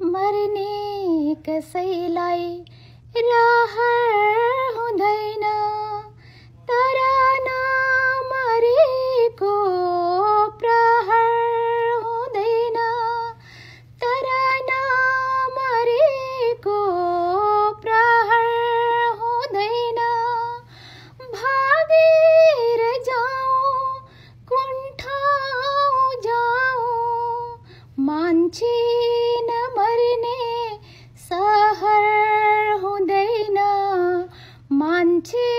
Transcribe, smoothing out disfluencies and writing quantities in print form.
मर्ने कसैलाई रहर हुँदैन, तर नमरेको प्रहर हुँदैन, तर नमरेको प्रहर हुँदैन। भागेर जाऊँ कुन ठाउँ जाऊँ, मान्छे नमर्ने सहर हुँदैन, मान्छे